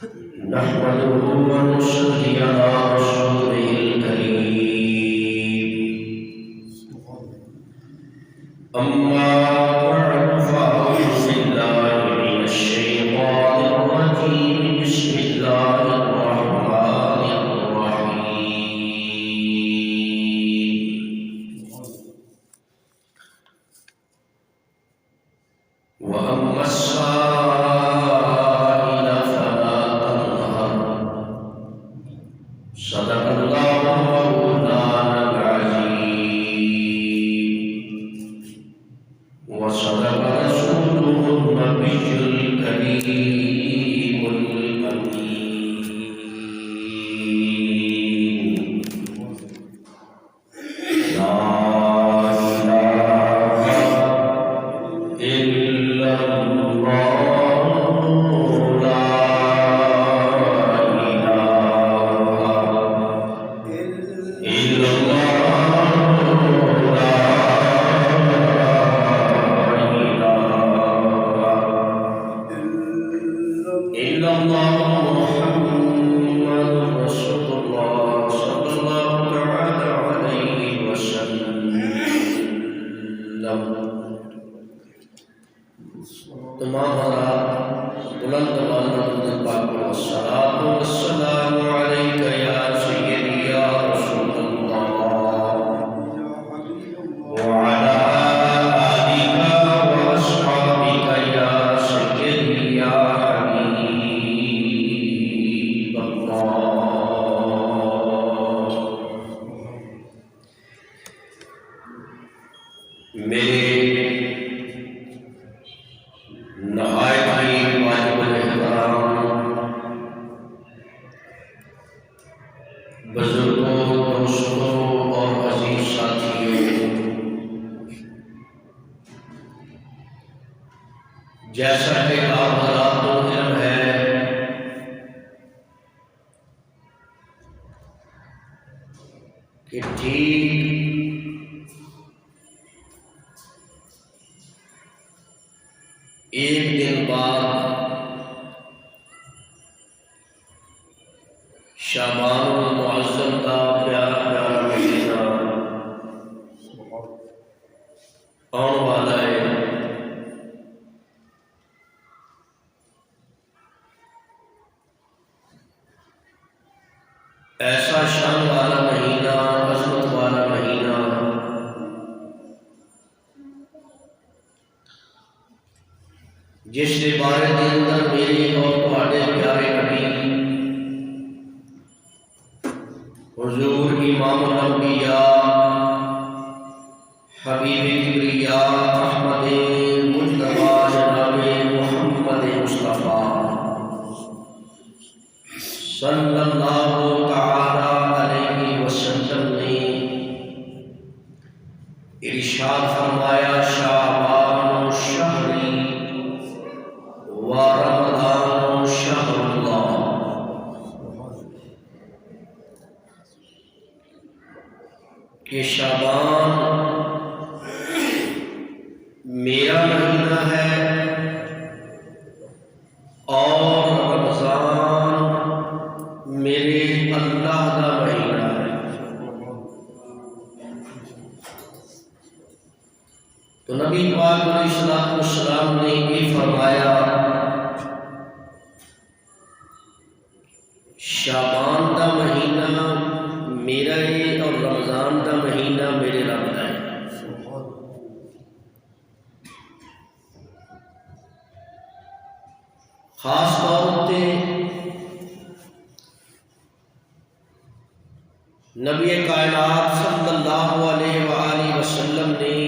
نحمده ونصلي على رسوله الكريم أما بعد فأعوذ بالله من الشيطان الرجيم بسم الله الرحمن الرحيم وأما السائل فلا تنهر صدق الله مولانا العظيم وصدق رسوله النبي الكريم الأمين لا إله إلا الله لا إله إلا الله لا إلا الله محمد رسول الله صلى الله تعالى عليه وسلم تمام حضرات بلند والد پاک والصلاة والسلام عليك يا سيدي يا رسول الله وعلى آلك وأصحابك يا سيدي يا حبيب الله میرے نہایت ہی واجب الاحترام بزرگوں، دوستوں اور عزیز ساتھیوں، جیسا کہ آپ حضرات کو علم ہے کہ ٹھیک ایک دن بعد شعبان المعظم کا پیارا پیارا مہینہ آنے والا ہے۔ ایسا شان والا مہینہ، عظمت والا مہینہ، جس کے بارے کے اندر میرے اور تہاڈے پیارے نبی حضور امام الانبیاء حبیب کبریاء احمد مجتبی جناب محمد مصطفیٰ صلی اللہ تعالی علیہ وسلم نے ارشاد فرمایا شعبان شہری ورمضان شہر اللہ، کہ شعبان میرا مہینہ ہے اور رمضان میرے اللہ کا مہینہ ہے۔ تو نبی پاک علیہ السلام نے یہ فرمایا شعبان کا مہینہ میرا ہے اور رمضان کا مہینہ میرے رب کا ہے۔ خاص طور پہ نبی کائنات صلی اللہ علیہ وآلہ وسلم نے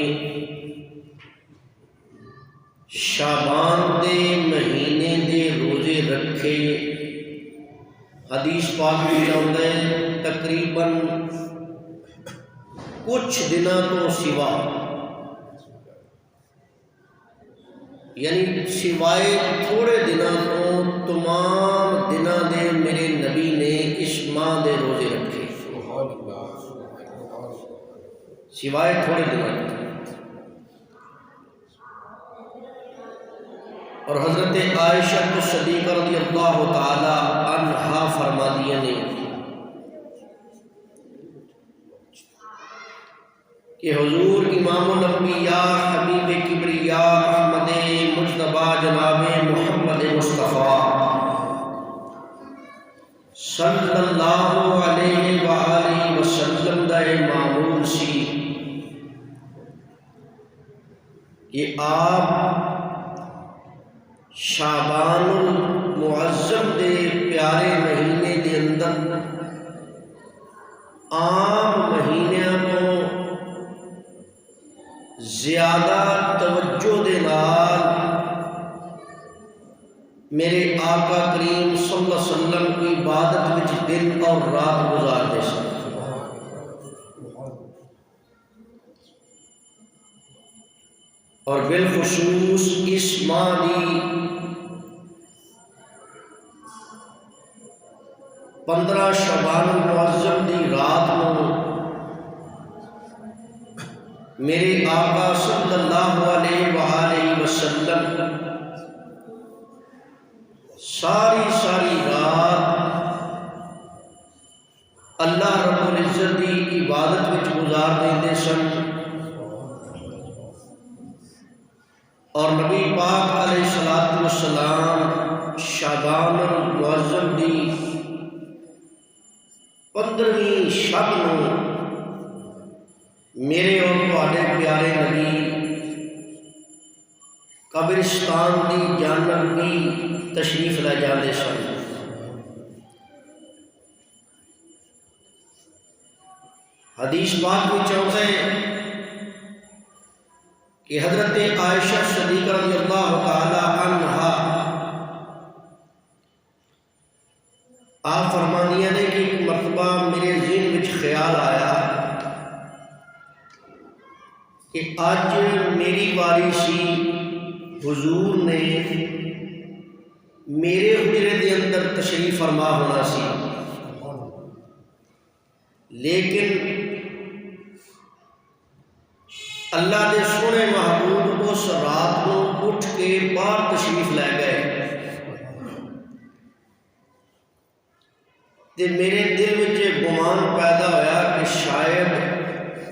شعبان دے مہینے دے روزے رکھے۔ حدیث پاک میں آتا ہے تقریباً کچھ دنوں تو سوا، یعنی سوائے تھوڑے دنوں تو تمام دنوں دے میرے نبی نے اس ماہ دے روزے رکھے، سوائے تھوڑے دنوں۔ اور حضرت عائشہ صدیقہ رضی اللہ تعالی عنہا فرما دیا نے کہ حضور امام الانبیاء حبیب کبریاء احمد مجتبیٰ جناب محمد مصطفیٰ صلی اللہ علیہ وآلہ وسلم دا معمول سی کہ آپ شعبان المعظم دے پیارے مہینے دے اندر عام مہینیاں تو زیادہ توجہ دے نال میرے آقا کریم صلی اللہ علیہ وسلم کی عبادت وچ دن اور رات گزارتے سن۔ اور بالخصوص اس ماہ دی 15 شعبان المعظم دی رات نو میرے آقا صلی اللہ علیہ وآلہ وسلم ساری رات اللہ رب العزت کی عبادت وچ گزار دیندے سن، اور نبی پاک علیہ الصلوۃ والسلام شعبان المعظم دی 15ویں شب نو میرے اور تواڈے پیارے نبی قبرستان دی جانب بھی تشریف لے جاندے سن۔ حدیث پاک وچ آوندا ہے کہ حضرت عائشہ صدیقہ رضی اللہ تعالی عنہا آپ فرماندیاں نے کہ ایک مرتبہ میرے ذہن وچ خیال آیا کہ آج میری باری سی، حضور نے میرے حجرے دے اندر تشریف فرما ہونا سی، لیکن اللہ دے سونے محبوب اس رات کو اٹھ کے باہر تشریف لے گئے، تے میرے دل وچ گمان پیدا ہویا کہ شاید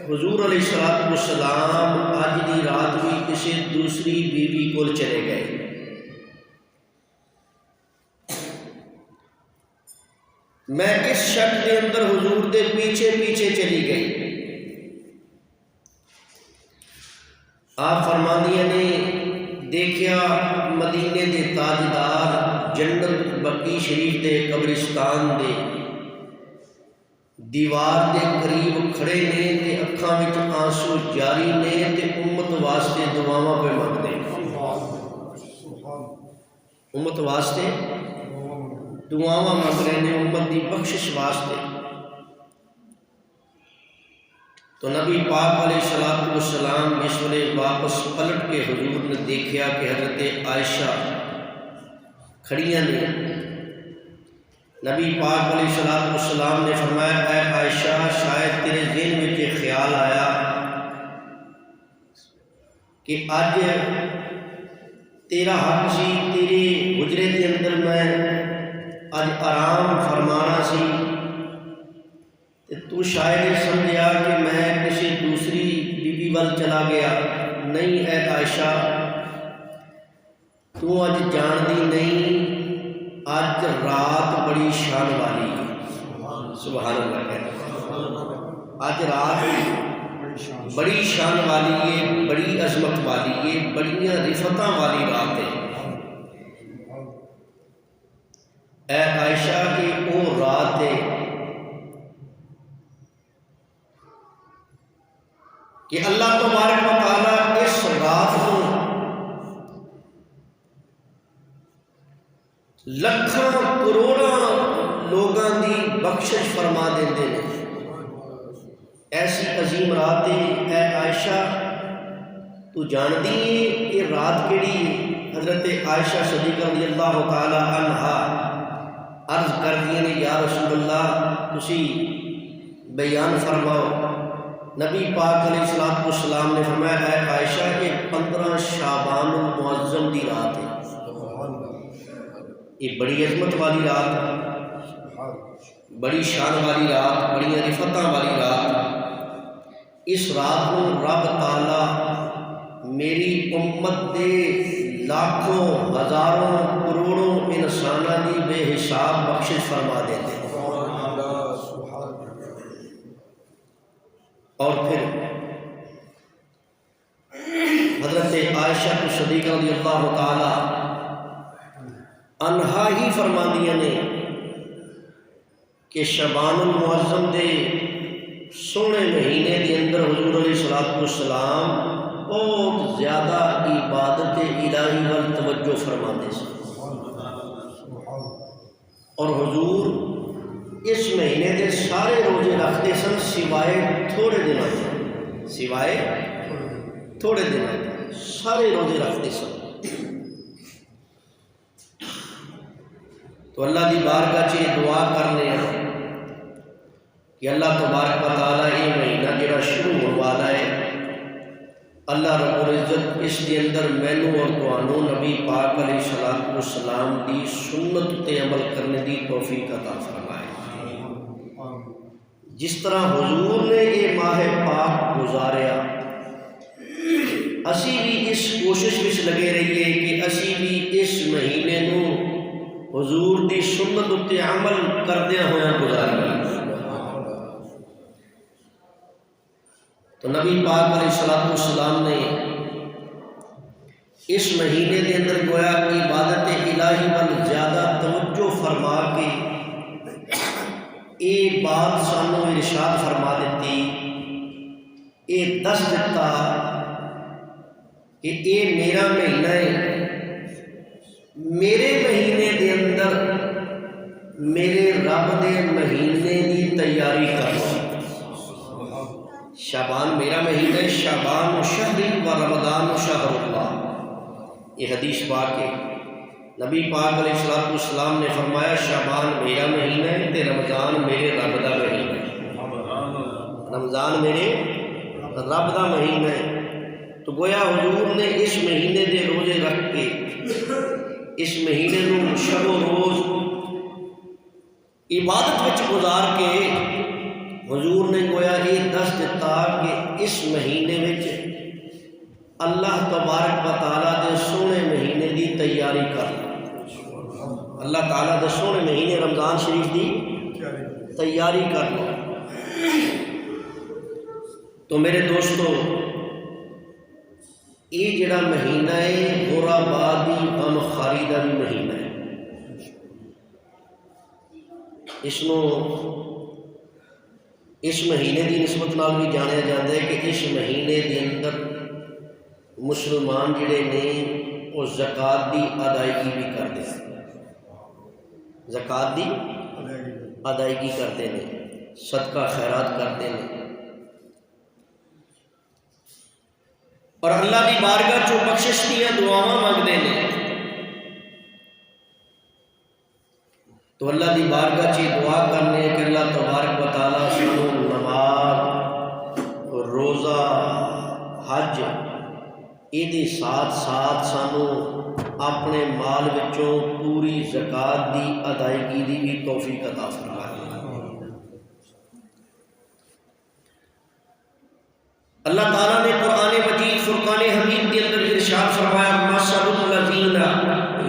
حضور علیہ الصلوۃ والسلام اج دی رات بھی کسی دوسری بیوی کول چلے گئے۔ میں اس شک کے اندر حضور دے پیچھے چلی گئی۔ آپ فرماندیاں نے دیکھیا مدینے دے تاجدار جنت بقی شریف دے قبرستان دے دیوار دے قریب کھڑے نے تے اکھاں وچ آنسو جاری نے تے امت واسطے دعاواں پہ منگدے، امت واسطے دعاواں منگ رہے نے، امت دی بخشش واسطے۔ تو نبی پاک علیہ الصلوۃ والسلام جس ویلے واپس پلٹ کے حضور نے دیکھا کہ حضرت عائشہ کھڑیاں نے، نبی پاک علیہ الصلوۃ والسلام نے فرمایا اے عائشہ شاید تیرے ذہن میں یہ خیال آیا کہ اج تیرا حق سی، تیرے حجرے کے اندر میں اج آرام فرمانا سی، تو شاید یہ سمجھا کہ میں کسی دوسری بیوی وال چلا گیا۔ نہیں اے عائشہ، تو اج جان دی نہیں، اج رات بڑی شان والی ہے، سبحان اللہ کہہ، اج رات بڑی شان والی ہے، بڑی عظمت والی ہے، بڑیاں رفتاں والی رات ہے۔ اے عائشہ کی وہ رات ہے کہ اللہ تبارک و تعالیٰ اس رات کو لکھاں کروڑاں لوگاں دی بخشش فرما دیندے نے۔ ایسی عظیم رات ہے اے عائشہ، تو جاندی ہے یہ رات کیڑی ہے؟ حضرت عائشہ صدیقہ رضی اللہ تعالی عنہا عرض کر دیا نے یا رسول اللہ تسی بیان فرماؤ۔ نبی پاک علیہ الصلوۃ والسلام نے فرمایا اے عائشہ کہ 15 شعبان المعظم دی رات ہے۔ یہ بڑی عظمت والی رات، بڑی شان والی رات، بڑی رفتاں والی رات۔ اس رات کو رب تعالی میری امت دے لاکھوں ہزاروں کروڑوں انساناں دی بے حساب بخشش فرما دیتے ہیں۔ اور پھر حضرت عائشہ صدیقہ رضی اللہ تعالی عنہا ہی فرماندیاں نے کہ شعبان المعظم دے سونے مہینے کے اندر حضور علیہ الصلوۃ والسلام بہت زیادہ عبادت الہی وال توجہ فرماتے ہیں، اور حضور اس مہینے دے سارے روزے رکھتے سن سوائے تھوڑے دنوں کے، سوائے تھوڑے دنوں کے سارے روزے رکھتے سن۔ تو اللہ دی بارگاہ چ دعا کرنے ہیں کہ اللہ تبارک و تعالی یہ مہینہ جڑا شروع ہونے والا ہے، اللہ رب العزت اس کے اندر مینوں اور تانوں نبی پاک علیہ الصلوۃ والسلام دی سنت تے عمل کرنے دی توفیق عطا فرمائے۔ جس طرح حضور نے یہ ماہ پاک گزاریا، اسی بھی اس کوشش وچ لگے رہیے کہ اسی بھی اس مہینے نو حضور دی سنت اتے عمل کردیاں ہویاں گزاریے۔ تو نبی پاک علیہ الصلوۃ والسلام نے اس مہینے کے اندر گویا عبادت الہی وال زیادہ توجہ فرما کے یہ بات سانوں ارشاد فرما دیتی، یہ دس دیتا کہ یہ میرا مہینہ ہے، میرے مہینے دے اندر میرے رب دے مہینے دی تیاری کرو۔ شعبان میرا مہینہ ہے، شعبان شہری و رمضان شہر اللہ، یہ حدیث پاک ہے۔ نبی پاک علیہ الصلوۃ والسلام نے فرمایا شعبان میرا مہینہ ہے تے رمضان میرے رب دا مہینہ ہے، رمضان میرے رب دا مہینہ ہے۔ تو گویا حضور نے اس مہینے دے روزے رکھ کے اس مہینے نو شب و روز عبادت وچ گزار کے حضور نے گویا یہ دس دیتا کہ اس مہینے وچ اللہ تبارک و تعالیٰ دے سونے مہینے دی تیاری کر لو۔ اللہ تعالیٰ دے سونے مہینے رمضان شریف دی تیاری کر لو۔ تو میرے دوستو، یہ جڑا مہینہ ہے غرباء غم خاری دا بھی مہینہ ہے۔ اس مہینے دی نسبت نال بھی جانا جاتا ہے کہ اس مہینے دے اندر مسلمان جڑے نے وہ زکوٰۃ دی ادائیگی بھی کرتے ہیں، زکوٰۃ دی ادائیگی کرتے ہیں، صدقہ خیرات کرتے ہیں، اور اللہ دی بارگاہ چوں بخشش دیا دعاواں مانگتے ہیں۔ تو اللہ دی بارگاہ چ دعا کرنے کہ اللہ تبارک و تعالیٰ سانوں نماز، روزہ، حج یہ ساتھ ساتھ سانوں اپنے مال وچوں پوری زکوٰۃ دی ادائیگی دی بھی توفیق عطا فرمائے۔ اللہ تعالیٰ نے قرآن مجید فرقان حمید کے اندر ارشاد فرمایا مثل الذین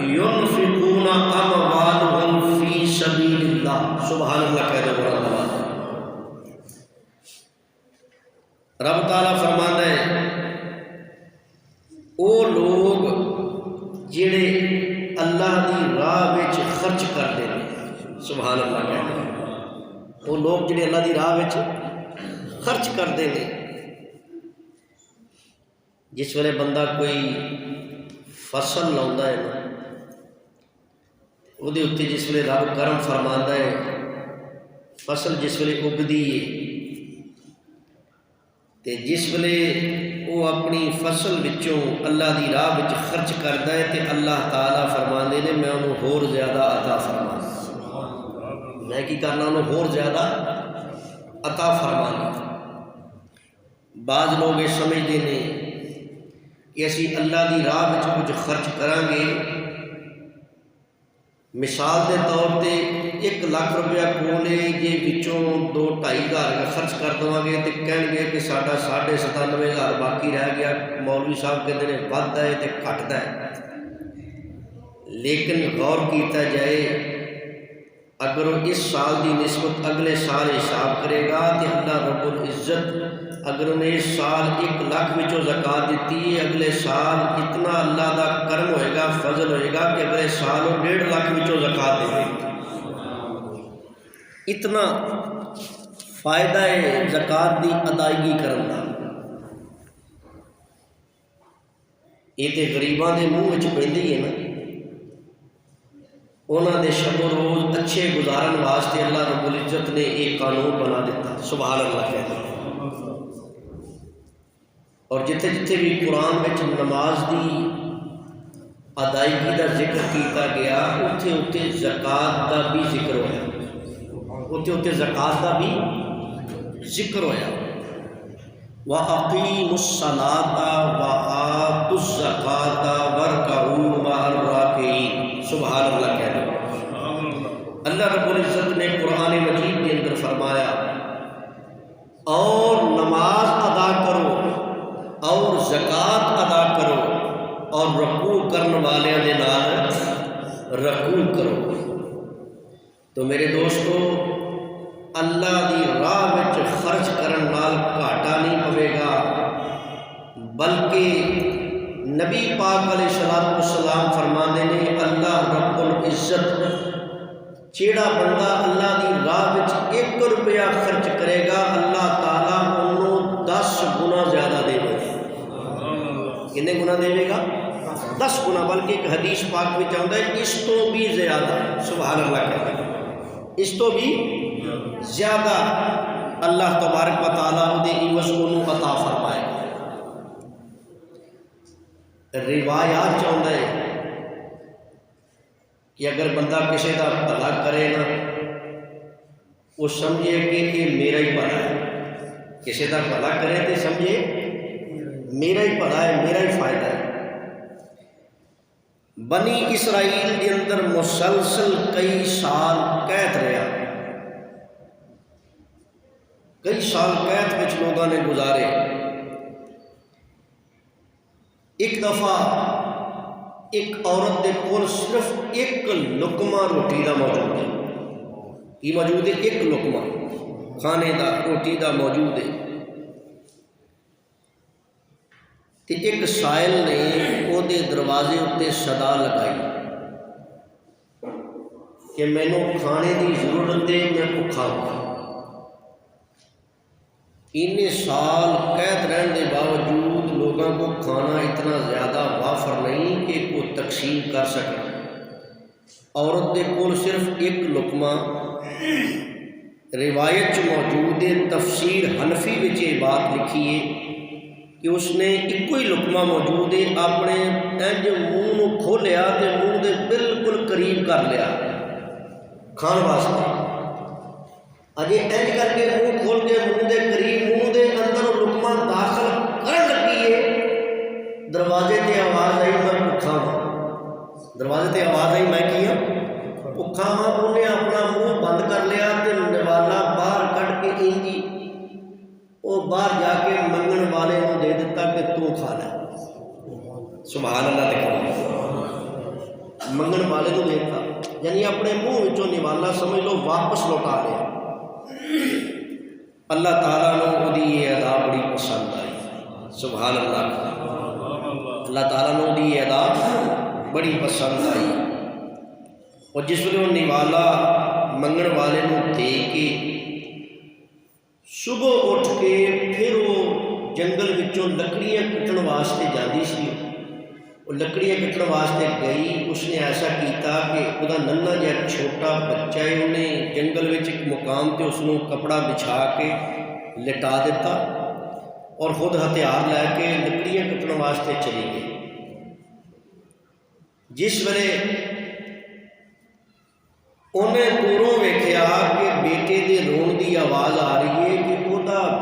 ينفقون اموالهم فی سبیل اللہ، سبحان اللہ کہہ دو اللہ۔ رب تعالیٰ فرماتا ہے وہ لوگ جڑے اللہ دی راہ وچ خرچ کرتے ہیں، سبحان اللہ کہتے ہیں، وہ لوگ جڑے اللہ دی راہ وچ خرچ کرتے ہیں۔ جس ویلے بندہ کوئی فصل لاؤندا ہے نا، وہ دے اتنے جس ویلے رب کرم فرماندا ہے، فصل جس ویلے اگدی ہے تے جس ویلے وہ اپنی فصل وچوں اللہ دی راہ وچ خرچ کردا ہے تے اللہ تعالیٰ فرماندے نے میں انہوں ہور زیادہ عطا فرمانا، میں کی کرنا انہوں ہور زیادہ عطا فرمانا۔ بعض لوگ یہ سمجھتے ہیں کہ اسی اللہ دی راہ وچ کچھ خرچ کریں گے، مثال کے طور پہ 1 لاکھ روپیہ کولے جی وچوں 2-2.5 ہزار خرچ کر دیں گے تو کہیں گے کہ ساڈا 97,500 باقی رہ گیا، مولوی صاحب کہتے ہیں ودتا ہے تو گھٹتا ہے۔ لیکن غور کیتا جائے اگر وہ اس سال دی نسبت اگلے سال حساب کرے گا تو اللہ رب العزت اگر انہیں اس سال 1 لاکھ وچوں زکوٰۃ دیتی ہے، اگلے سال اتنا اللہ دا کرم ہوئے گا، فضل ہوئے گا کہ اگلے سال وہ 1.5 لاکھ وچوں زکوٰۃ دے گا۔ اتنا فائدہ ہے زکوٰۃ دی ادائیگی کرن دا۔ یہ تو غریباں دے منہ وچ پیندی ہے نا، انہاں دے شب و روز اچھے گزارن واسطے اللہ رب العزت نے ایک قانون بنا دیتا، سبحان اللہ کہتے ہیں۔ اور جتھے جتھے بھی قرآن میں نماز دی ادائیگی کا ذکر کیتا گیا، اتھے اتھے زکوٰۃ کا بھی ذکر ہویا، اتھے اتھے زکوٰۃ کا بھی ذکر ہویا۔ وَأَقِيمُوا الصَّلَاةَ وَآتُوا الزَّكَاةَ وَارْكَعُوا مَعَ الرَّاكِعِينَ، سبحان اللہ کہتے ہیں۔ اللہ رب العزت نے قرآن مجید کے اندر فرمایا اور نماز ادا کرو اور زکوٰۃ ادا کرو اور رکوع کرنے والوں کے نال رکوع کرو۔ تو میرے دوستو، اللہ دی راہ وچ خرچ کرن نال گھاٹا نہیں پوے گا، بلکہ نبی پاک علیہ الصلوۃ والسلام فرماندے نے اللہ رب العزت جیڑا بندہ اللہ دی راہ وچ 1 روپیہ خرچ کرے گا، اللہ تعالیٰ انہوں 10 گنا زیادہ دے گا۔ کتنے گنا دے گا؟ 10 گنا، بلکہ ایک حدیث پاک میں آتا ہے اس تو بھی زیادہ، سبحان اللہ کہتے ہیں، اس تو بھی زیادہ اللہ تبارک و تعالیٰ دے عوض انہوں عطا فرمائے۔ روایات چاہتا ہے کہ اگر بندہ کسی کا بھلا کرے نا، وہ سمجھے کہ یہ میرا ہی بھلا ہے، کسی کا بھلا کرے تو سمجھے میرا ہی بھلا ہے، میرا ہی فائدہ ہے۔ بنی اسرائیل کے اندر مسلسل کئی سال قید رہا، کئی سال قید وچ لوگوں نے گزارے۔ ایک دفعہ ایک عورت دے کول صرف 1 لقمہ روٹی دا موجود ہے، کی موجود ہے؟ 1 لقمہ کھانے دا، روٹی دا موجود ہے۔ تے ایک سائل نے وہ دے دروازے اتنے صدا لگائی کہ مینوں کھانے دی ضرورت ہے، میں بھکھا ہوں۔ اتنے سال قید رہنے کے باوجود لوگوں کو کھانا اتنا زیادہ وافر نہیں کہ کوئی تقسیم کر سکے۔ عورت دے کول صرف 1 لقمہ، روایت موجود ہے، تفسیر حنفی وچ یہ بات لکھی ہے کہ اس نے 1 ہی لقمہ موجود ہے، اپنے انج منہ کھولیا تو منہ دے بالکل قریب کر لیا کھان واسطے۔ اجے انج کر کے منہ کھول کے منہ دے قریب، منہ دے اندر لقمہ داخل کرن لگی ہے، دروازے تے آواز آئی میں بھکھا ہاں، دروازے تے آواز آئی میں کی ہوں بھکھا ہاں۔ انہیں اپنا منہ بند کر لیا تے نوالا باہر کٹ کے انجی وہ باہر جا کے منگن والے کو دے دیتا کہ تو کھا لے، سبحان اللہ دیکھو، منگن والے کو دیتا، یعنی اپنے منہ وچوں نوالا سمجھ لو واپس لوٹا لیا۔ اللہ تعالیٰ نے وہ یہ ادا بڑی پسند آئی، سبحان اللہ، اللہ تعالیٰ نے وہ یہ ادا بڑی پسند آئی۔ اور جس ویلے وہ نوالا منگن والے کو دے کے صبح اٹھ کے پھر وہ جنگل وچوں لکڑیاں کٹن واسطے جاندی سی، وہ لکڑیاں کٹن واسطے گئی، اس نے ایسا کیتا کہ وہ ننھا جہا چھوٹا بچہ ہے، انہیں جنگل وچ ایک مقام تے اس کو کپڑا بچھا کے لٹا دیتا اور خود ہتھیار لے کے لکڑیاں کٹن واسطے چلی گئی۔ جس ویلے انہیں دوروں ویکھیا کہ بیٹے دے رون دی آواز آ رہی ہے کہ وہ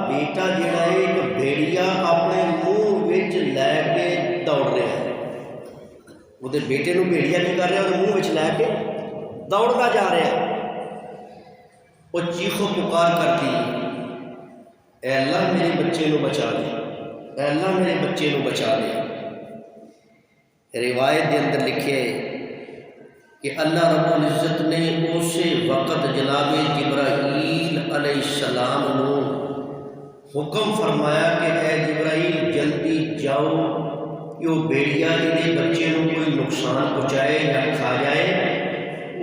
بیٹا جڑا ہے ایک بھیڑیا اپنے منہ وچ لے کے دوڑ رہا ہے، وہ بیٹے نو بھیڑیا کی کر رہا ہے، وہ منہ وچ لے کے دوڑتا جا رہا ہے، وہ چیخو پکار کرتی، اے اللہ میرے بچے کو بچا دے، اے اللہ میرے بچے کو بچا دے۔ روایت کے اندر لکھے کہ اللہ رب العزت نے اسی وقت جناب جبرائیل علیہ السلام کو حکم فرمایا کہ اے جبرائیل جلدی جاؤ کہ وہ بیڑیا جہے بچے کو کوئی نقصان پہنچائے یا کھا جائے،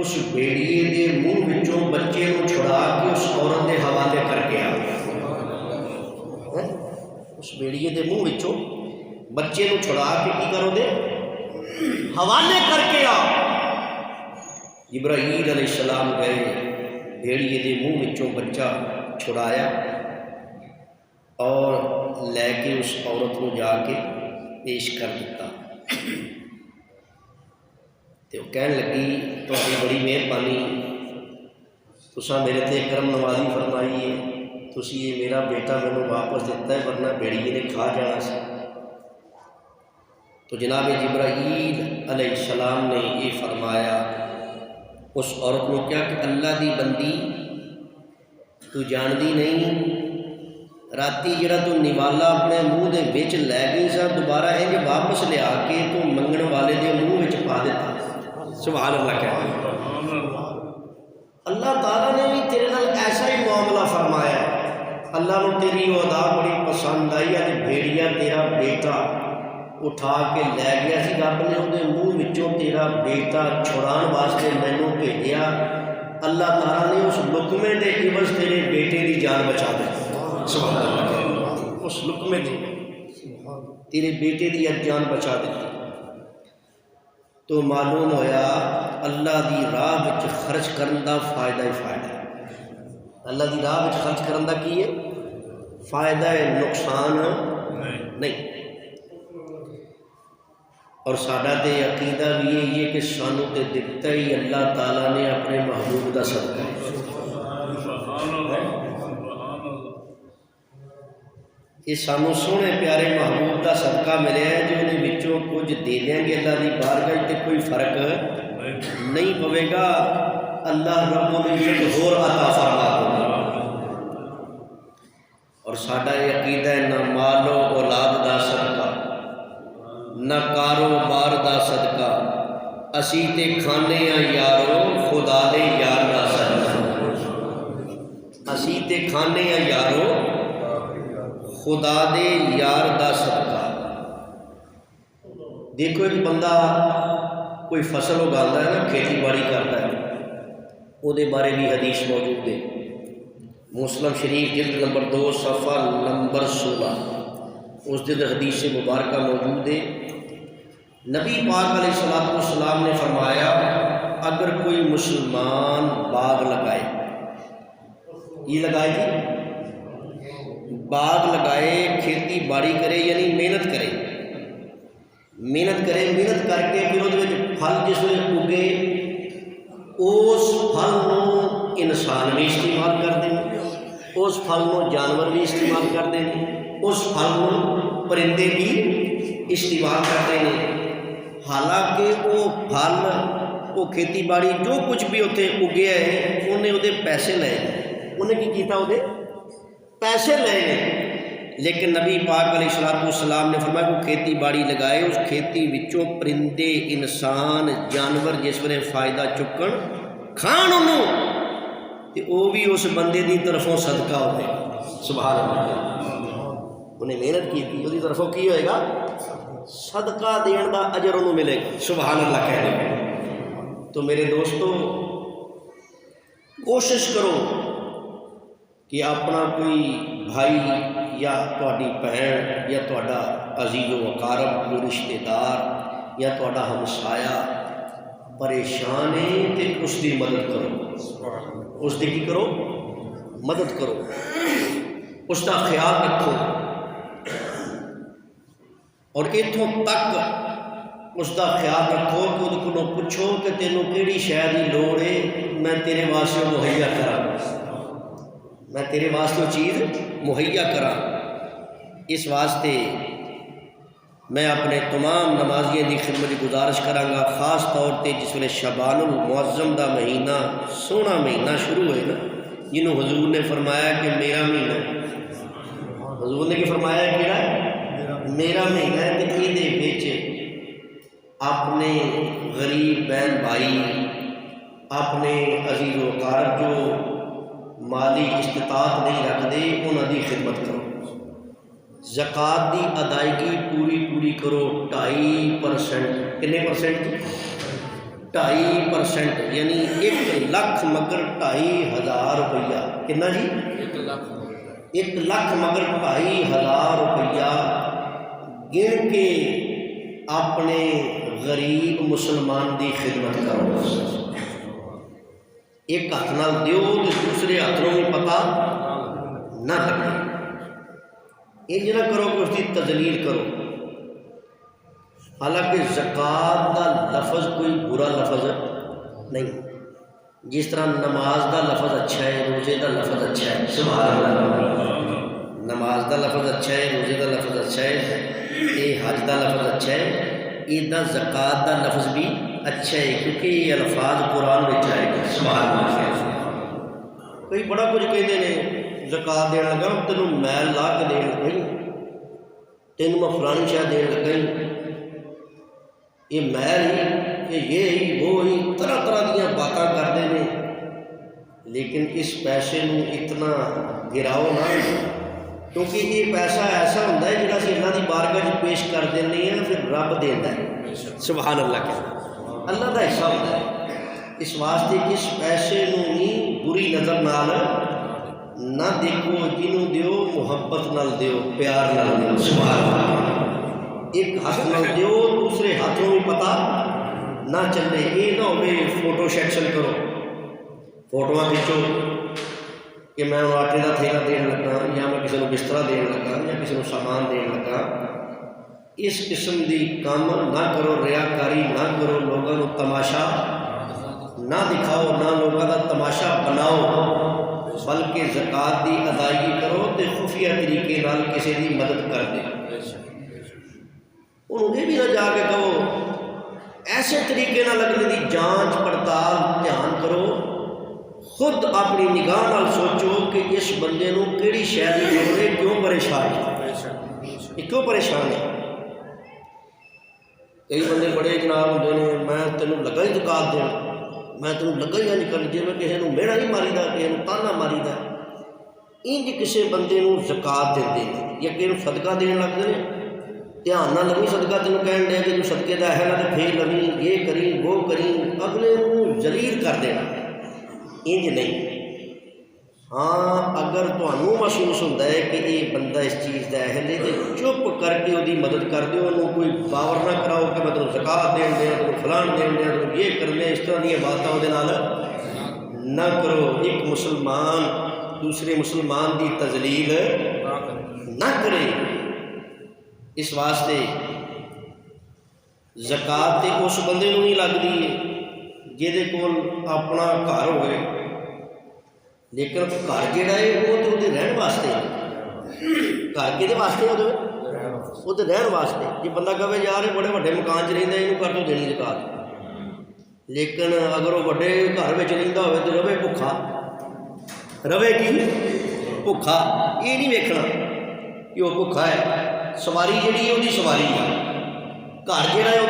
اس بیڑیے کے منہ وچوں بچے کو چھڑا کے اس عورت کے حوالے کر کے آ، اس بیڑیے کے منہ وچوں بچے کو چھڑا کے کی کرو دے حوالے کر کے آ۔ جبرائیل علیہ السلام گئے، بھیڑیے کے منہ وچوں بچہ چھڑایا اور لے کے اس عورت کو جا کے پیش کر دیتا۔ تو وہ کہنے لگی تہاڈی بڑی مہربانی، تساں میرے تے کرم نوازی فرمائی ہے، تسی یہ میرا بیٹا مینوں واپس دیتا ہے ورنہ بیڑیے نے کھا جانا سی۔ تو جناب جبرائیل علیہ السلام نے یہ فرمایا اس عورت کو کیا کہ اللہ دی بندی تو جاندی نہیں، راتی جڑا تو نوالا اپنے منہ دے وچ لے گئی سا دوبارہ انج واپس لیا کے تو منگن والے دے منہ وچ پا دیتا۔ سبحان اللہ کہتے ہیں اللہ تعالیٰ نے بھی تیرے نال ایسا ہی معاملہ فرمایا ہے۔ اللہ نے تیری وہ ادا بڑی پسند آئی، اج بھیڑیا تیرا بیٹا اٹھا کے لے گیا سی، رب نے وہ منہ وچوں تیرا بیٹا چھڑان واسطے مینوں بھیجیا، اللہ تعالیٰ نے اس لقمے دے عوض تیرے بیٹے دی جان بچا دی۔ سبحان اللہ، اس لقمے دی تیرے بیٹے دی جان بچا دی۔ تو معلوم ہویا اللہ دی راہ وچ خرچ کرن دا فائدہ ہی فائدہ ہے۔ اللہ دی راہ وچ خرچ کرن دا کی ہے؟ فائدہ ہے، نقصان نہیں۔ اور ساڈا تے عقیدہ بھی یہی ہے کہ سانوں تے دتا ہی اللہ تعالیٰ نے اپنے محبوب دا صدقہ ہے۔ یہ سانوں سونے پیارے محبوب دا صدقہ ملے ہے جو انہیں وچوں کچھ دے دیں گے اللہ دی بارگاہ تے کوئی فرق نہیں پوے گا، اللہ رب العزت ہور عطا فرما دے گا۔ اور ساڈا یہ عقیدہ ہے نہ مال و اولاد دا صدقہ، نہ کاروبار دا صدقہ، اسی تے کھانے ہاں یارو خدا دے یار دا صدقہ، اسی تے کھانے ہاں یارو خدا دے یار دا صدقہ۔ دیکھو ایک بندہ کوئی فصل اگاتا ہے نا، کھیتی باڑی کرتا ہے، وہ دے بارے بھی حدیث موجود ہے، مسلم شریف جلد نمبر 2 صفحہ نمبر 16، اس دن حدیث مبارکہ موجود ہے۔ نبی پاک علیہ السلام نے فرمایا اگر کوئی مسلمان باغ لگائے، یہ لگائے جی باغ لگائے، کھیتی باڑی کرے یعنی محنت کرے، محنت کر کے پھر وہ پھل جس میں اگے اس پھل کو انسان بھی استعمال کرتے ہیں، اس پھل کو جانور بھی استعمال کرتے ہیں، اس پھل کو پرندے بھی استعمال کرتے ہیں۔ حالانکہ وہ پھل وہ کھیتی باڑی جو کچھ بھی اتنے اگیا ہے انہیں وہ پیسے لے، انہیں کی کیتا وہ پیسے لے گئے، لیکن نبی پاک علیہ السلام نے فرمایا کہ کھیتی باڑی لگائے، اس کھیتی وچوں پرندے انسان جانور جس ویلے فائدہ چکن کھان انہوں تے وہ بھی اس بندے دی طرفوں صدقہ ہوئے۔ سبحان اللہ، انہیں محنت کی تھی، اس طرفوں کی ہوئے گا صدقہ دین دا اجر انہوں ملے گا۔ سبحان اللہ کہنے میں تو میرے دوستو کوشش کرو کہ اپنا کوئی بھائی یا تہاڈی بہن یا تہاڈا عزیز و اقارب کوئی رشتہ دار یا تہاڈا ہمسایا پریشان ہے تے اس دی مدد کرو، اس دی کی کرو مدد کرو، اس دا خیال رکھو، اور اتوں تک اس دا خیال رکھو کہ وہ کو پوچھو کہ تینوں کیڑی شے دی لوڑ ہے، میں تیرے واسطے مہیا کراں، میں تیرے واسطے چیز مہیا کراں۔ اس واسطے میں اپنے تمام نمازیاں دی خدمت کی گزارش کراں خاص طور تے جس ویلے شعبان المعظم دا مہینہ سونا مہینہ شروع ہوئے نا، جنہوں حضور نے فرمایا کہ میرا مہینہ ہے، حضور نے کی فرمایا کہ میرا مہینہ ہے، کہ یہ اپنے غریب بہن بھائی، اپنے عزیز و اقارب جو مالی استطاعت نہیں رکھتے انہوں دی خدمت کرو، زکوٰۃ دی ادائیگی پوری کرو 2.5%۔ کنے پرسنٹ؟ 2.5%، یعنی 1 لاکھ مگر 2.500 روپیہ۔ کنا جی؟ 1 لاکھ مگر 2.500 روپیہ گن کے اپنے غریب مسلمان دی خدمت کرو۔ ایک ہاتھ نال دیو تو دوسرے ہاتھوں میں پتہ نہ لگے، انج نہ کرو کہ اس کی تذلیل کرو۔ حالانکہ زکوٰۃ دا لفظ کوئی برا لفظ نہیں، جس طرح نماز دا لفظ اچھا ہے، روزے دا لفظ اچھا ہے، سبحان اللہ، نماز دا لفظ اچھا ہے، روزے دا لفظ اچھا ہے، یہ حج دا لفظ اچھا ہے، ایدہ زکوٰۃ دا لفظ بھی اچھا ہے، کیونکہ یہ الفاظ قرآن میں آئے گا، سبحان اللہ۔ کوئی بڑا کچھ کہتے ہیں زکوٰۃ دینا لگا، تینوں میل لا کے دین لگا، تینوں میں فلانی شاہ دین لگا، یہ میل ہی، یہ ہی، وہ ہی، طرح طرح دیا باتاں کرتے ہیں، لیکن اس پیسے نو اتنا گراؤ نہ، کیونکہ یہ پیسہ ایسا ہوتا ہے جہاں اسی اللہ کی بارگاہ پیش کر دینے ہیں، پھر رب دینا ہے، سبحان اللہ کے اللہ کا حصہ ہوتا ہے۔ اس واسطے اس پیسے نو نہیں بری نظر نال نہ دیکھو، جنہوں دیو محبت نال دیو، پیار نال دیو، سبحان اللہ۔ ایک ہاتھ نال دیو، دوسرے ہاتھوں میں پتہ نہ چلے، یہ نہ ہوئے فوٹو سیکشن کرو، فوٹوਆਂ کھچو کہ میں آٹے کا تھیلا دین لگا، یا میں کسی کو بستر دین لگا، یا کسی کو سامان دین لگا۔ اس قسم دی کام نہ کرو، ریاکاری نہ کرو، لوگوں کو تماشا نہ دکھاؤ، نہ لوگوں کا تماشا بناؤ، بلکہ زکوٰۃ دی ادائیگی کرو تے خفیہ طریقے نال کسی دی مدد کر دے۔ انہوں نے بھی نہ جا کے کہو، ایسے طریقے نہ لگنے دی جانچ پڑتال دھیان کرو، خود اپنی نگاہ نال سوچو کہ اس بندے نو کیڑی شے دی لوڑ ہے، کیوں پریشان ہے، کیوں پریشان ہے۔ کئی بندے بڑے جناب ہوتے ہیں، میں تینوں لگا ہی زکوٰۃ دینا، میں تینوں لگا ہی نہیں کرنی، جی میں کسی کو میڑا نہیں ماری دا، کسی کو تانا ماری دا، انج کسی بندے نو زکوٰۃ دیندے ہیں یا کسی کو صدقہ دین لگتے ہیں، دھیان نہ لگی صدقہ تینوں کہن دیا کہ تو صدقے دا ہے نا تو پھر لگی، یہ کریں وہ کریں، اگلے نو ذلیل کر دینا، انج نہیں۔ ہاں اگر تمہیں محسوس ہوتا ہے کہ یہ بندہ اس چیز کا اہل ہے تو چپ کر کے وہ مدد کر دیو، انہوں کوئی باور نہ کراؤ کہ میں تمہیں زکوٰۃ دین دیا، تمہیں فلان دین دیا، تمہیں یہ کر لیا، اس طرح کی باتیں وہ نہ کرو۔ ایک مسلمان دوسرے مسلمان کی تذلیل نہ کرے، اس واسطے زکوٰۃ تے اس بندے کو نہیں لگتی جہدے کول اپنا گھر ہوئے، لیکن گھر جہاں ہے وہ تو وہ رہن واسطے ہے، گھر کہ واسطے وہ تو رہن واسطے۔ جی بندہ کہے یار یہ بڑے وڈے مکان چ رہتا ہے، یہ کر تو دینی زکوٰۃ، لیکن اگر وہ وڈے گھر میں رہتا ہوئے تو رہے بھوکھا، رہے کی بھوکھا، یہ نہیں ویکھنا کہ وہ بھوکھا ہے، سواری جہی ہے وہ سواری ہے، گھر جہاں ہے وہ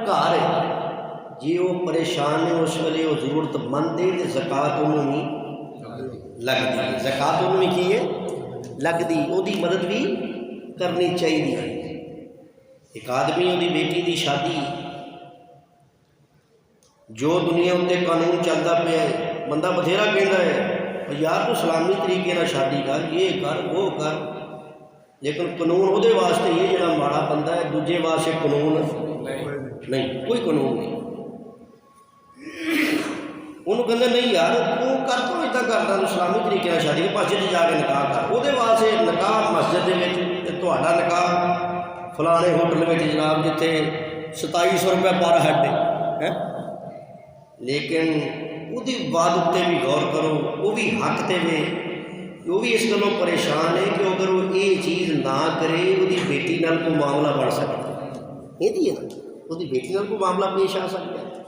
گھر ہے، جی وہ پریشان ہے اس ویلے وہ ضرورت مند ہے تو زکوٰۃ انہوں نے لگتی ہے، زکوٰۃ انہوں نے کی ہے لگتی، وہ مدد بھی کرنی چاہیے۔ ایک آدمی وہ بیٹی کی شادی، جو دنیا اتنے قانون چلتا پیا ہے، بندہ بتھیرا کہتا ہے یار تو سلامی طریقے نہ شادی کر، یہ کر وہ کر، لیکن قانون وہ واسطے یہ جڑا ماڑا بندہ ہے، دوجے واسطے قانون نہیں، کوئی قانون نہیں۔ انہوں کہتے نہیں یار تو کر تو ادا کرتا، تو اسلامی طریقے سے شادی مسجد جا کے نکاح کر، وہ واسطے نکاح مسجد کے نکاح فلانے ہوٹل میں جناب جتنے 2700 روپے پر ہیڈ ہے، لیکن وہ بات اتنے بھی غور کرو، وہ بھی حق تے وے، وہ بھی اس گلوں پریشان ہے کہ اگر وہ یہ چیز نہ کرے وہ بیٹی نال کوئی معاملہ بن سکتا یہ نا وہ بیٹی نال کوئی معاملہ پیش آ سکتا ہے،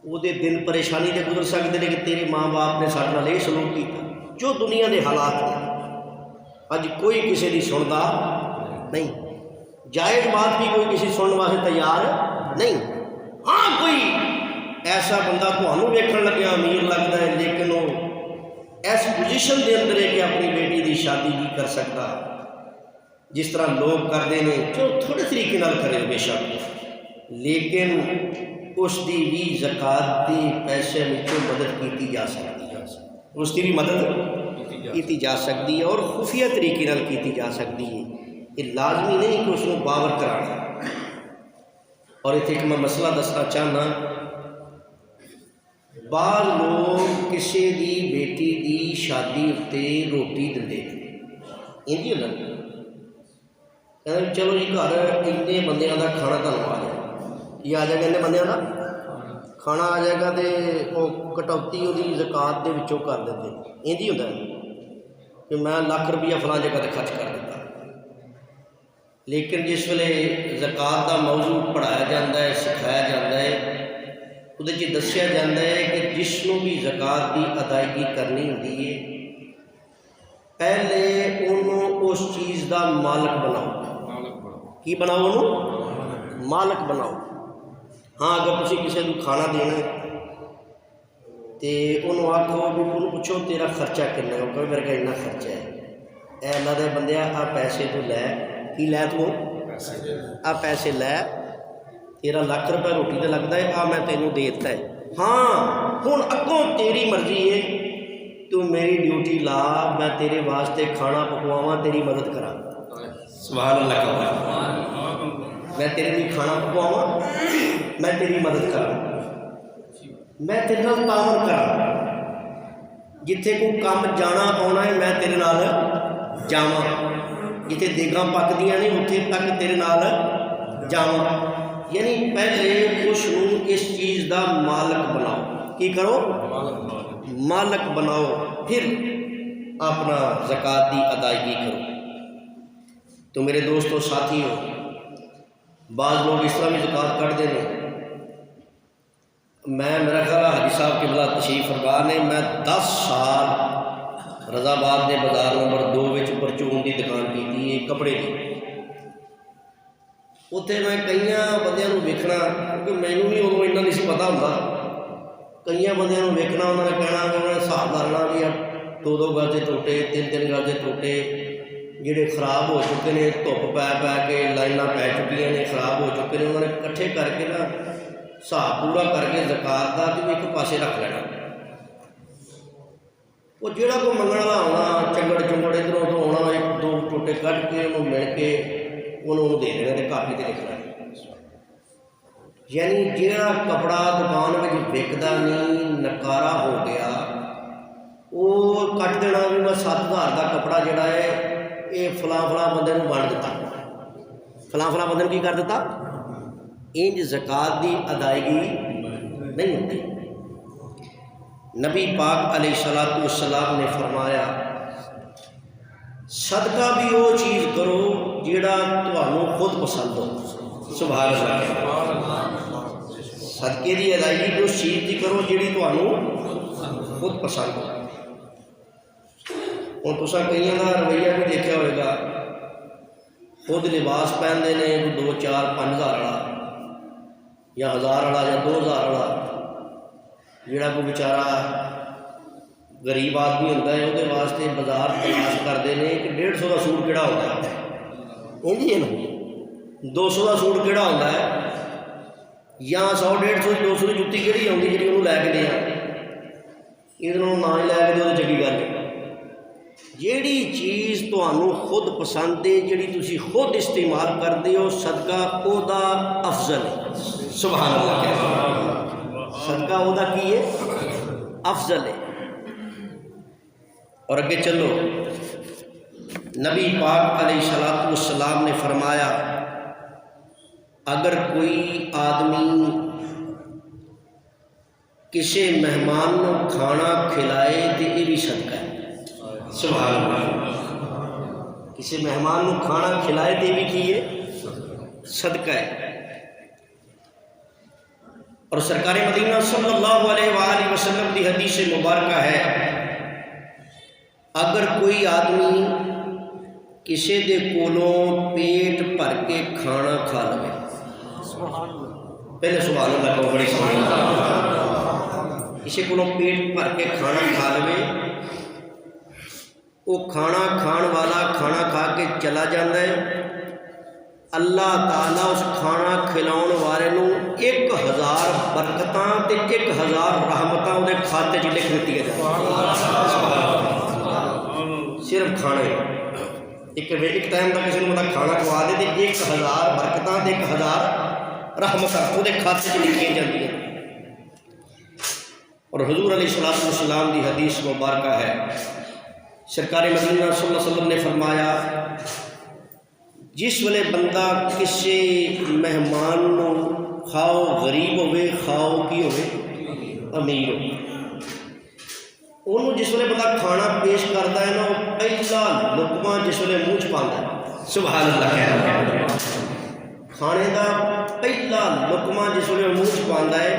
وہ دن پریشانی سے گزر سکتے ہیں کہ تیرے ماں باپ نے سارے نال یہ سلوک کیا۔ جو دنیا کے حالات ہیں اج کوئی کسی کی سنتا نہیں، جائز بات بھی کوئی کسی سننے واسطے تیار نہیں۔ ہاں کوئی ایسا بندہ تمہیں ویکھن لگیا امیر لگتا ہے لیکن وہ اس پوزیشن کے اندر ہے کہ اپنی بیٹی کی شادی نہیں کر سکتا، جس طرح لوگ کرتے ہیں جو تھوڑے طریقے نال کرے بے شک، لیکن اس کی بھی زکات کے پیسے میں مدد کی جا سکتی ہے، اس کی بھی مدد کی جا سکتی ہے اور خفیہ طریقے نال کی جا سکتی ہے۔ یہ لازمی نہیں کہ اس کو باور کرانا۔ اور اتنے ایک میں مسئلہ دسنا چاہنا، بعض لوگ کسی دی بیٹی دی شادی اتنے روٹی دے انجی ہونا کہ چلو جی گھر اتنے بندیاں کا کھانا تمہیں آ جائے، یہ آ جائے گا اتنے بندیاں کا کھانا آ جائے گا تو وہ کٹوتی وہ زکات دے وچوں کر دیتے، انجی ہوتا ہے کہ میں لاکھ روپیہ فلاں جگہ تے خرچ کر دیتا۔ لیکن جس ویلے زکات دا موضوع پڑھایا جاتا ہے سکھایا جاتا ہے وہ دسیا جاتا ہے کہ جس کو بھی زکات کی ادائیگی کرنی ہوتی ہے پہلے انہوں اس چیز دا مالک بناؤ، کی بناؤ انہوں مالک بناؤ۔ ہاں اگر تسی کسی کو کھانا دینا ہے تو انہوں آکھو بھی انہوں پوچھو تیرا خرچہ کتنا ہے، وہ کہو میرے کا اتنا خرچہ ہے، اے اللہ دے بندیا آ پیسے تو لے، کی لے تو آ پیسے لے، تیرا لاکھ روپے روٹی تے لگتا ہے، آ میں تینوں دے دیتا ہے، ہاں ہن اگوں تیری مرضی ہے، تو میری ڈیوٹی لا، میں تیرے واسطے کھانا پکواواں تیری مدد کراں، سبحان اللہ کا، میں تیرے لیے کھانا پکواواں، میں تیری مدد کراں، میں تیرے نال تعاون کراں، جتھے کوئی کام جانا آنا ہے میں تیرے نال جاواں، جتھے دیگاں پکدیاں نے اتھے تک تیرے نال جاواں۔ یعنی پہلے اس اس چیز دا مالک بناؤ، کی کرو مالک بناؤ، پھر اپنا زکات دی ادائیگی کرو۔ تو میرے دوستو ساتھی ہو، بعض لوگ اس طرح بھی زکات کٹ دے ہیں، میرا خیال ہے حاجی صاحب قبلہ تشریف فرما نے، میں 10 سال رضا آباد کے بازار نمبر 2 پرچون کی دکان کی کپڑے کی، اتنے میں کئی بندیاں ویکھنا، کیونکہ مینوں بھی ادو اتنا نہیں پتا ہوتا، کئی بندیاں ویکھنا انہوں نے کہنا کہ انہوں نے حساب کرنا بھی 2 گز کے ٹوٹے 3 گز کے ٹوٹے جڑے خراب ہو چکے ہیں، دھوپ پی کے لائناں پی چکی ہیں خراب ہو چکے ہیں، انہوں نے کٹھے کر کے نا حساب پورا کر کے زکات کا تو ایک پاسے رکھ لینا، وہ جہاں کوئی منگنے والا آنا چنگڑ چنگڑ ادھر ادھر آنا، 1-2 ٹوٹے کٹ کے انہوں مل کے انہوں دے دینا تو کاپی تے لکھنا۔ یعنی جہاں کپڑا دکان میں وکدا نہیں نکارا ہو گیا وہ کٹ دینا بھی میں 7,000 کا کپڑا جڑا ہے یہ فلاں فلاں بندے کو بن دیتا، فلاں فلاں بندے کی کر دیتا، انج زکات دی ادائیگی نہیں ہوتی۔ نبی پاک علیہ الصلوۃ والسلام نے فرمایا صدقہ بھی وہ چیز کرو جیڑا تمہیں خود پسند ہو، سبحان اللہ، صدقے کی ادائیگی بھی اس چیز کی کرو جیڑی تمہیں خود پسند ہو۔ ہوں تصا کئی کا رویہ بھی دیکھا ہوئے گا، خود لباس پہنتے ہیں کوئی 2-4-5 ہزار والا یا 1000 والا یا 2000 والا، جڑا کوئی بیچارہ غریب آدمی ہوتا ہے وہ واسطے بازار تلاش کرتے ہیں کہ 150 کا سوٹ کہڑا ہوتا ہے، انجی ہے نا 200 کا سوٹ کہڑا ہوتا ہے، یا 100-150-200 کی جُتی کہڑی آتی جی انہوں لے کے دیا، یہ نہ ہی لے کے دو تو چنگی گل ہے۔ جیڑی چیز تمہیں خود پسند ہے جیڑی تسی خود استعمال کرتے ہو صدقہ او دا افضل ہے، سبحان اللہ کہہ، صدقہ او دا کی ہے افضل ہے۔ اور اگے چلو، نبی پاک علیہ الصلوۃ والسلام نے فرمایا اگر کوئی آدمی کسی مہمان کو کھانا کھلائے تو یہ بھی صدقہ ہے، سبحان اللہ. کسی مہمان کو کھانا کھلائے تے بھی کیے صدقہ ہے. اور سرکار مدینہ صلی اللہ علیہ وآلہ وسلم کی حدیث مبارکہ ہے اگر کوئی آدمی کسی دے کولوں پیٹ بھر کے کھانا کھا لے، پہلے سبحان اللہ کہو، بڑی سبحان اللہ. کسی کولوں پیٹ بھر کے کھانا کھا لے، وہ کھانا کھان والا کھانا کھا کے چلا جاتا ہے، اللہ تعالیٰ اس کھانا کھلاؤن والے نو 1000 برکتاں تے 1000 رحمتاں وہ کھاتے چ لکھ دیتی ہے. صرف کھانے ایک ٹائم کا کسی نے مطلب کھانا کھوا دے تے 1000 برکتاں تے 1000 رحمتاں وہ کھاتے چ لکھیاں جاتی ہیں. اور حضور علیہ السلام کی حدیث مبارکہ ہے، سرکار مدینہ صلی اللہ علیہ وسلم نے فرمایا جس ویلے بندہ کسی مہمان نو کھاؤ غریب ہوئے کھاؤ کی ہوئے امیر ہو، انہوں جس ویلے بندہ کھانا پیش کرتا ہے نا وہ پہلا لقمہ جس ویلے منہ چ پاندا ہے، سبحان اللہ کہہ رہا ہے، کھانے کا پہلا لقمہ جس ویلے منہ چ پاندا ہے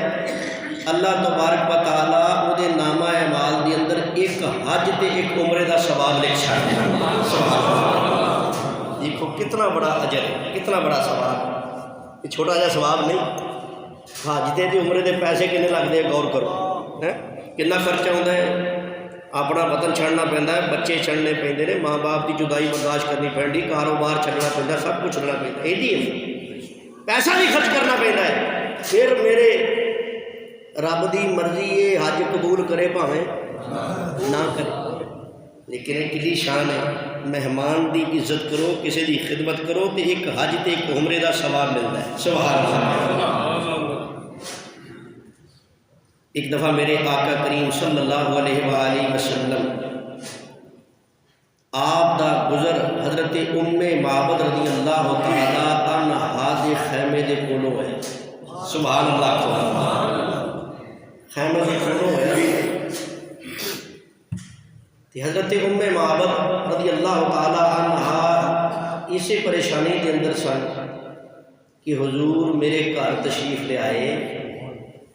اللہ تبارک و تعالیٰ وہ نامہ اعمال دے اندر ایک حج تے ایک عمرے دا ثواب لکھ چھاڑتا ہے. سبحان اللہ. دیکھو کتنا بڑا اجر ہے، کتنا بڑا ثواب. یہ چھوٹا جا ثواب نہیں. حج دے عمرے دے پیسے کنے لگتے ہیں غور کرو، کتنا خرچہ ہوتا ہے. اپنا وطن چھڑنا پہنتا ہے، بچے چھڑنے پہنتے ہیں، ماں باپ کی جدائی برداشت کرنی پہنتی، کاروبار چھڑنا پہنتا ہے، سب کچھ چھڑنا پہنتا ہے. یہ پیسہ بھی خرچ کرنا پہنتا ہے. پھر میرے رب دی مرضی یہ حج قبول کرے بھاویں نہ کرے، لیکن ایک کلی شان ہے مہمان دی عزت کرو، کسی دی خدمت کرو تو ایک حج تے ایک عمرے دا ثواب ملتا ہے. سبحان اللہ. ایک دفعہ میرے آقا کریم صلی اللہ علیہ وآلہ وسلم آپ دا گزر حضرت ام معبد رضی اللہ تعالی عنہا دے خیمے دے کولوں ہے. سبحان اللہ. خیمے دے کولوں ہے. حضرت ام معبد رضی اللہ تعالی عنہا اسی پریشانی کے اندر سن کہ حضور میرے گھر تشریف لے آئے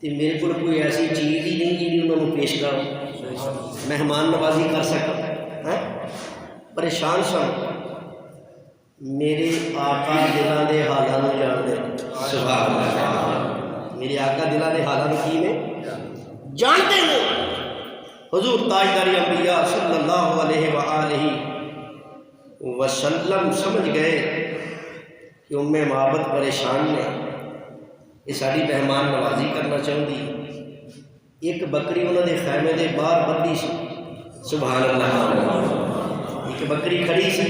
تو میرے کو کوئی ایسی چیز ہی نہیں جی انہوں نے پیش کرو مہمان نوازی کر سکا. پریشان سن. میرے آقا دلاں دے حالاں نوں جان دے. سبحان اللہ. میرے آقا دلاں دے حالاں نوں کی نے جانتے ہیں. حضور تاجدار انبیاء صلی اللہ علیہ وآلہ وسلم سمجھ گئے کہ ام معبد پریشان نے، یہ ساری مہمان نوازی کرنا چاہتی. ایک بکری انہوں نے خیمے دے باہر بندھی سی. سبحان اللہ. ایک بکری کھڑی سی.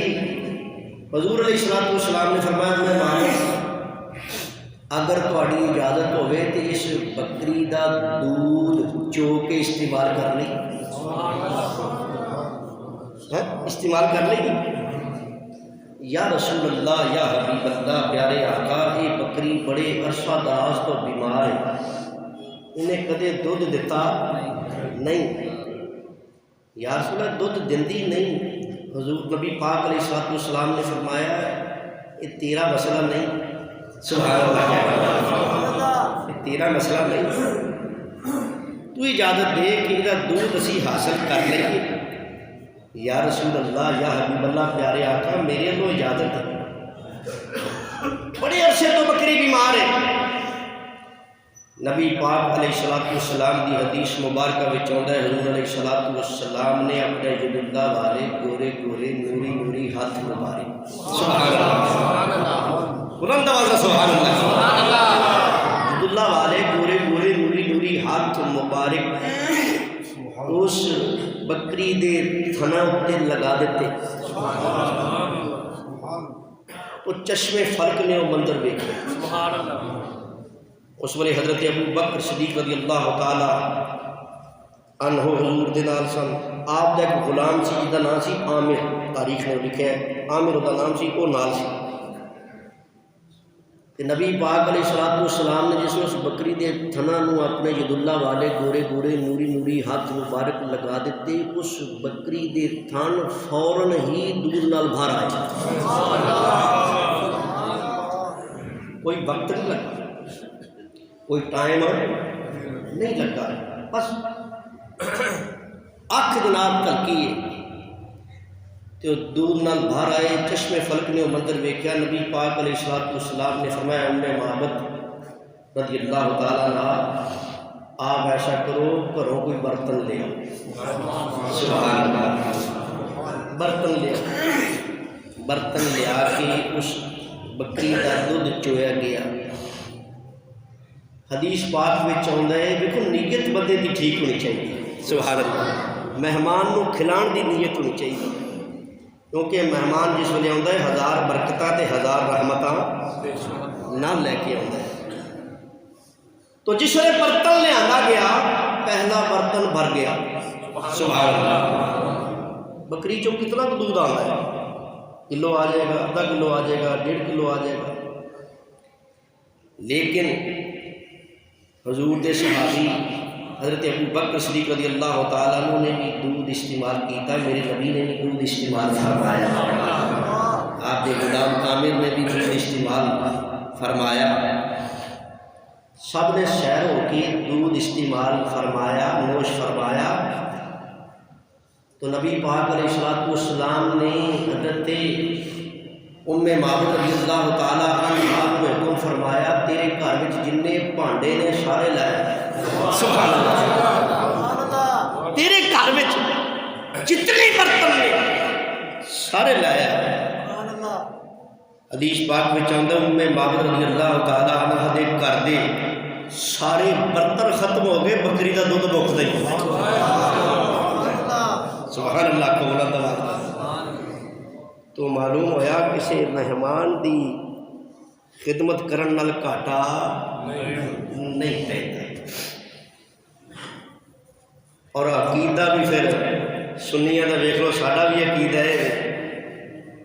حضور علیہ السلام نے فرمایا میں معبد اگر تھوڑی اجازت ہوئے تو اس بکری دا دودھ چو کے استعمال کر لیں، استعمال کر لیں. یا رسول اللہ، یا حبیب اللہ، پیارے آقا یہ بکری بڑے عرصہ دراز تو بیمار ہے، انہیں کدے دودھ دیتا نہیں. یا رسول اللہ دودھ دیندی نہیں. حضور نبی پاک علیہ السلام نے فرمایا یہ تیرا مسئلہ نہیں. سبحان اللہ. یہ تیرا مسئلہ نہیں، تو اجازت دے کہ یہ دودھ اسی حاصل کر لیں. یا رسول اللہ، یا حبیب اللہ، پیارے آقا میرے کو اجازت ہے، بڑے عرصے تو بکری بیمار ہے. نبی پاک علیہ السلام کی حدیث مبارکہ وچ آندا ہے حضور علیہ السلام نے اپنے جد اللہ والے گورے گورے نوری نوری ہاتھ مبارک. سبحان اللہ. بلند آواز سے سبحان اللہ. جد اللہ والے گورے گورے نوری نوری ہاتھ مبارک اس بکری دے تھنا اتے لگا دیتے. وہ چشمے فرق نے وہ منظر دیکھے. اس ویلے حضرت ابو بکر صدیق رضی اللہ تعالی عنہ حضور دے نال سن. آپ دا ایک غلام سی جس کا نام سی عامر، تاریخ نے لکھا ہے عامر دا نام سی، وہ نال سی. کہ نبی پاک علیہ السلام نے جس اس بکری دے تھنا نو اپنے ید اللہ والے گورے گورے نوری نوری ہاتھ مبارک لگا دیتے، اس بکری دے تھن فوراً ہی دودھ نال بھر آئے. کوئی وقت نہیں لگا، کوئی ٹائم نہیں لگا، بس اکھ جناب کلکی ہے تو دودھ نال باہر آئے. چشمے فلک نے وہ منظر ویکھیا. نبی پاک علیہ السلام نے فرمایا ام معبد رضی اللہ تعالیٰ عنہ، آپ ایسا کرو گھروں کوئی برتن لے آؤ. سبحان اللہ. برتن لے آؤ. برتن لے آ کے اس بکری کا دودھ چویا گیا. حدیث پاک میں آتا ہے دیکھو نیت بندے کی ٹھیک ہونی چاہیے. سبحان اللہ. مہمان کو کھلان کی نیت ہونی چاہیے، کیونکہ مہمان جس ویلے آتا ہے 1000 برکتاں تے 1000 رحمتاں نہ لے کے آتا ہے. تو جس ویلے برتن لیا گیا پہلا برتن بھر گیا. سبحان اللہ. بکری چوں کتنا دودھ آتا ہے؟ کلو آ جائے گا، آدھا کلو آ جائے گا، 1.5 کلو آ جائے گا. لیکن حضور دے صحابی حضرت ابو بکر صدیق رضی اللہ تعالیٰ عنہ نے بھی دودھ استعمال کیتا. میرے نبی نے بھی دودھ استعمال فرمایا، آپ کے غلام عامر نے بھی دودھ استعمال فرمایا. سب نے سیر ہو کے دودھ استعمال فرمایا، نوش فرمایا. تو نبی پاک علیہ السلام نے حضرت ام معبد رضی اللہ تعالیٰ عنہ کو حکم فرمایا تیرے گھر میں جننے بھانڈے نے سارے لائے. سبحان اللہ. تیرے گھر میں جتنے برتن نے سارے لایا. حدیث پاک میں آتا ام معبد رضی اللہ تعالیٰ عنہ دے گھر دے سارے برتن ختم ہو گئے، بکری کا دودھ مکتا ہی. سبحان اللہ. کو بلند آواز. تو معلوم ہویا کسی مہمان دی خدمت کرن نال گھاٹا نہیں پیندا. اور عقیدہ بھی پھر سنیاں دا ویکھ لو، ساڈا بھی عقیدہ ہے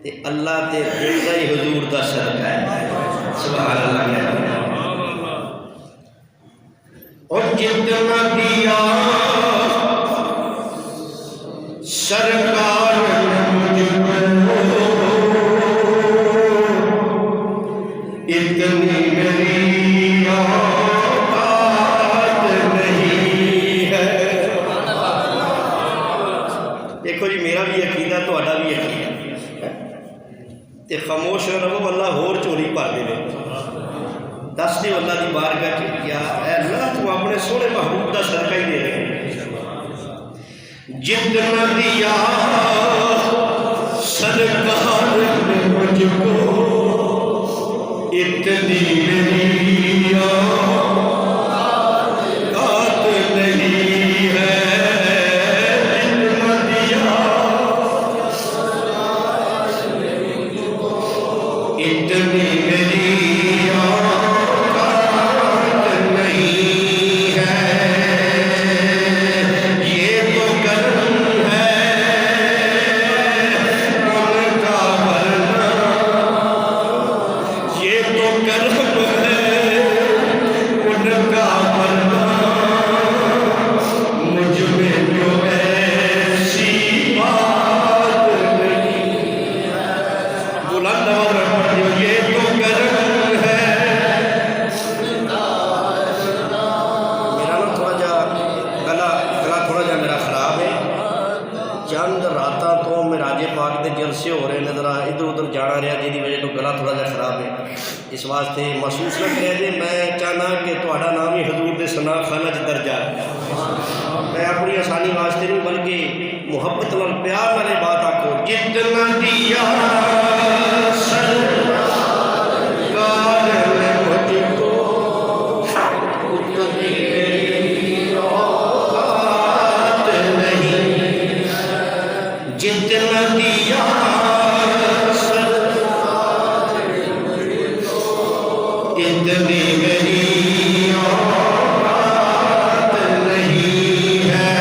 تے اللہ تے دل دا ہی حضور دا صدقہ ہے. سبحان اللہ. اور جتنا دیا سرکار نے مجھ کو اتنی میری اوقات نہیں ہے. دیکھو جی میرا بھی عقیدہ تہاڈا بھی عقیدہ تے خاموش رہو، اللہ ہور چوری پا دے. دس دیو اللہ دی بارگاہ چ کیا اے اللہ تو اپنے سونے محبوب دا صدقہ ہی دے رہے. جتنا دیا سرکار نے مجھ کو اتنی میری اوقات نہیں ہے. جتنا دیا اتنی میری اوقات نہیں ہے. یہ تو کرم ہے ان کا ورنہ، یہ تو کرم ہے ان کا ورنہ مجھ میں جو ایسی بات نہیں ہے. بلند آواز میں پڑھیے یہ تو کرم ہے. میرا نا تھوڑا جا گلا تھوڑا جا میرا خراب ہے. چند راتاں تو معراج پاک دے جلسے ہو رہے نے، ذرا ادھر ادھر جانا رہا جی وجہ تو گلا تھوڑا جا خراب ہے. اس واسطے محسوس نہ کرے جی. میں چاہنا کہ تہاڈا نام ہی حضور دے ثنا خانہ چ درج ہے. میں اپنی آسانی واسطے نہیں بلکہ محبت نال پیار نال بات آکھو. جتنا دیا سرکار نے مجھ کو اتنی میری اوقات نہیں. جتنا دیا سرکار نے مجھ کو اتنی میری اوقات نہیں ہے.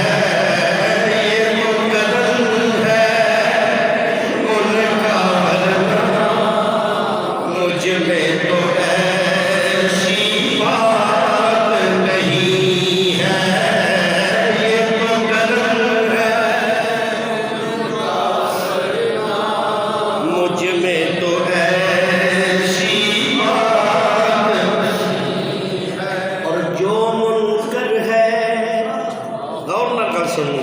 یہ تو کرم ہے ان کا ورنہ سنو،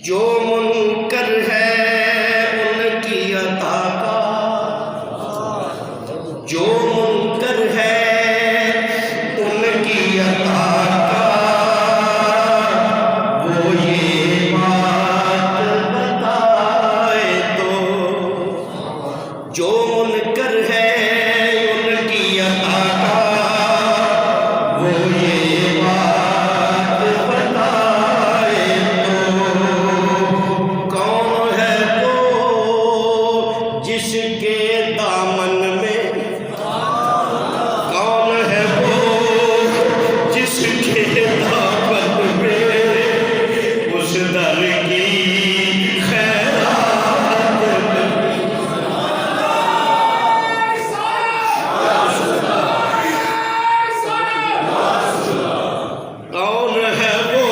جو منکر ہے ان کی عطا کا، جو منکر ہے ان کی عطا کا، وہ یہ بات بتائے تو، جو منکر ہے ان کی عطا کا، وہ یہ بات بتائے تو، کون ہے وہ جس کے دامن میں، کون ہے وہ جس کے دامن میں اس در کی خیرات میں، کون ہے وہ،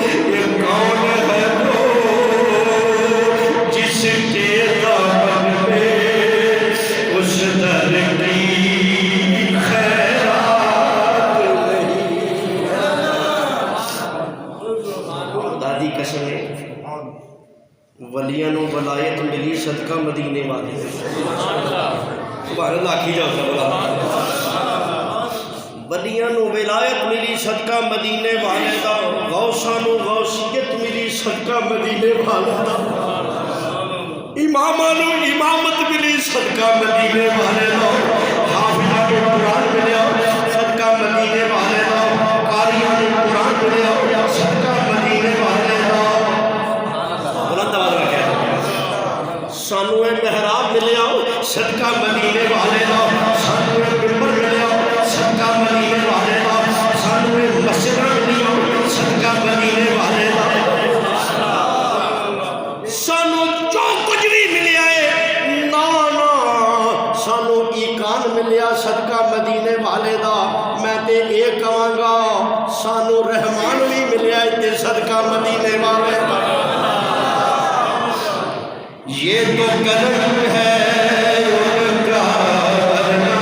یہ کون ہے وہ جس کے دامن میں اس در کی خیرات نہیں۔ دادی قسم ہے، ولیاں نو ولایت ملی صدقہ مدینے والے، سبحان اللہ کی جاؤ بولا، ولیاں نو ولایت ملی صدقہ مدینے والے دا، غوثاں نو غوثیت ملی صدقہ مدینے والے دا، اماماں نو امامت ملی صدقہ مدینے والے دا، حافظاں نو قرآن ملیا صدقہ مدینے والے دا، قاریاں نو قرآن ملیا صدقہ مدینے والے دا۔ بلند آواز میں کہہ رہا، سانو اے محراب ملیا صدقہ مدینے والے دا، سانو اے ممبر ملیا صدقہ مدینے والے دا، سانو اے مسجد ملیا صدقہ مدینے والے دا، سانو جو کچھ بھی ملیا ہے نا نا، سانو ایقان ملیا صدقہ مدینے والے دا، میں تے اے کہاں گا سانو رحمان بھی ملیا ہے تے صدقہ مدینے والے دا۔ یہ تو کرم ہے ان کا ورنہ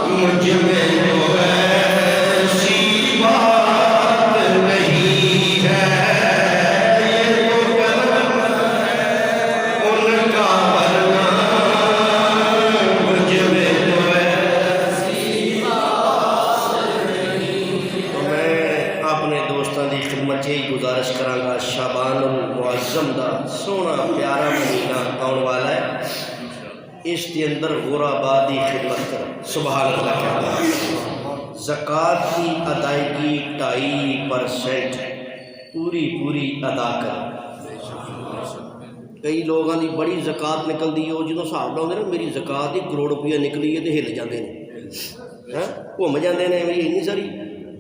مجھ میں تو ایسی بات نہیں ہے، یہ تو کرم ہے ان کا ورنہ مجھ میں تو ایسی بات نہیں۔ تو میں اپنے دوستاں دی خدمت یہی گزارش کراں گا، شعبان المعظم دا سونا پیارا مہینہ آن والا ہے، اس کے اندر غرباء دی خدمت کرو، سبحان اللہ کہتا ہے۔ زکوٰۃ کی ادائیگی 2.5% پوری ادا کرو۔ کئی لوگوں کی بڑی زکوٰۃ نکلتی ہے، وہ جدوں حساب لاؤندے نا میری زکوٰۃ ہی کروڑ روپیہ نکلی ہے تو ہل جاندے نے، گھوم جاندے نے بھی اینی ساری،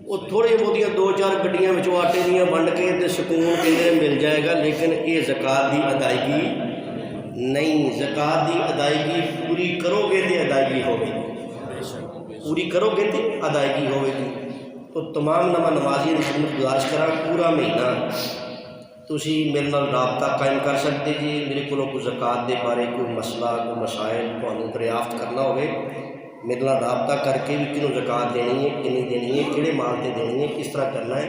وہ تھوڑے بہتیاں 2-4 گڈیاں وچوں آٹے دیاں ونڈ کے تے سکون کہندے مل جائے گا، لیکن یہ زکوٰۃ دی ادائیگی نہیں۔ زکوٰۃ دی ادائیگی پوری کرو گے تو ادائیگی ہوگی، پوری کرو گے تو ادائیگی ہوگی۔ تو تمام نمازیوں کی خدمت گزارش کرا، پورا مہینہ تسی میرے نال رابطہ قائم کر سکتے جی، میرے کو کوئی زکوٰۃ دے بارے کوئی مسئلہ کوئی مسائل تمہیں دریافت کرنا ہوئے، میرے نال رابطہ کر کے بھی کنوں زکوٰۃ دینی ہے، کنی دینی ہے، کہڑے مال تے دینی ہے، کس طرح کرنا ہے،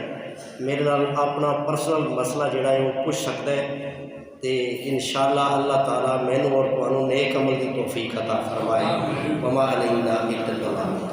میرے نال اپنا پرسنل مسئلہ جڑا ہے وہ پوچھ سکتا ہے، تے انشاءاللہ اللہ تعالیٰ مینوں اور تمہیں نیک عمل کی توفیق عطا فرمائے۔ وما علینا الا البلاغ۔